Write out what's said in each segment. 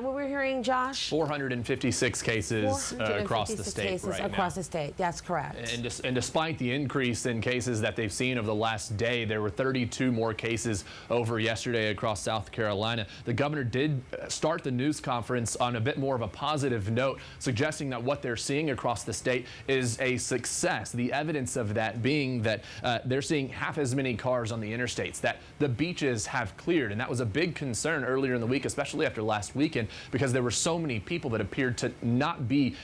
What we're hearing, Josh? 456 cases across the state right across now. the state. That's correct. And despite the increase in cases that they've seen over the last day, there were 32 more cases over yesterday across South Carolina. The governor did start the news conference on a bit more of a positive note, suggesting that what they're seeing across the state is a success. The evidence of that being that they're seeing half as many cars on the interstates, that the beaches have cleared. And that was a big concern earlier in the week, especially after last weekend, because there were so many people that appeared to not be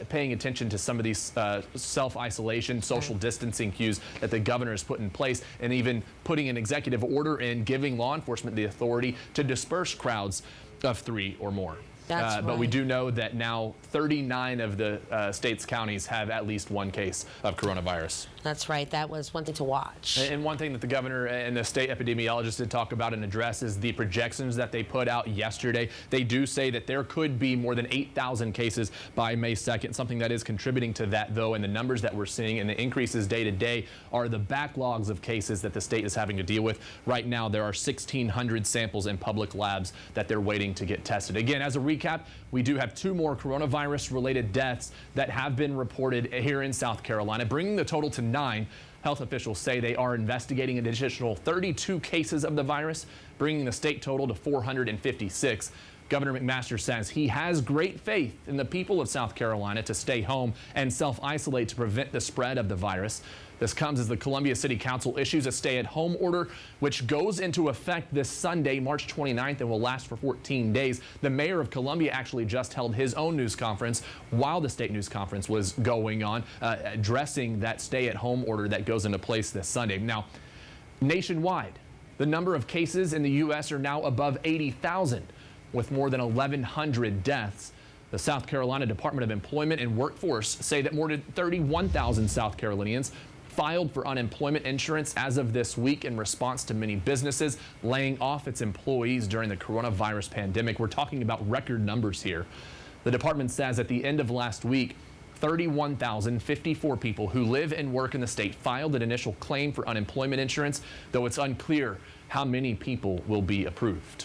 paying attention to some of these self-isolation, social distancing cues that the governor has put in place, and even putting an executive order in giving law enforcement the authority to disperse crowds of 3 or more. But we do know that now 39 of the state's counties have at least one case of coronavirus. That's right. That was one thing to watch. And one thing that the governor and the state epidemiologist did talk about and address is the projections that they put out yesterday. They do say that there could be more than 8,000 cases by May 2nd. Something that is contributing to that, though, and the numbers that we're seeing and the increases day to day are the backlogs of cases that the state is having to deal with. Right now, there are 1,600 samples in public labs that they're waiting to get tested. Again, as a recap, we do have 2 more coronavirus-related deaths that have been reported here in South Carolina, bringing the total to 9. Health officials say they are investigating an additional 32 cases of the virus, bringing the state total to 456. Governor McMaster says he has great faith in the people of South Carolina to stay home and self-isolate to prevent the spread of the virus. This comes as the Columbia City Council issues a stay-at-home order, which goes into effect this Sunday, March 29th, and will last for 14 days. The mayor of Columbia actually just held his own news conference while the state news conference was going on, addressing that stay-at-home order that goes into place this Sunday. Now, nationwide, the number of cases in the U.S. are now above 80,000, with more than 1,100 deaths. The South Carolina Department of Employment and Workforce say that more than 31,000 South Carolinians filed for unemployment insurance as of this week in response to many businesses laying off its employees during the coronavirus pandemic. We're talking about record numbers here. The department says at the end of last week, 31,054 people who live and work in the state filed an initial claim for unemployment insurance, though it's unclear how many people will be approved.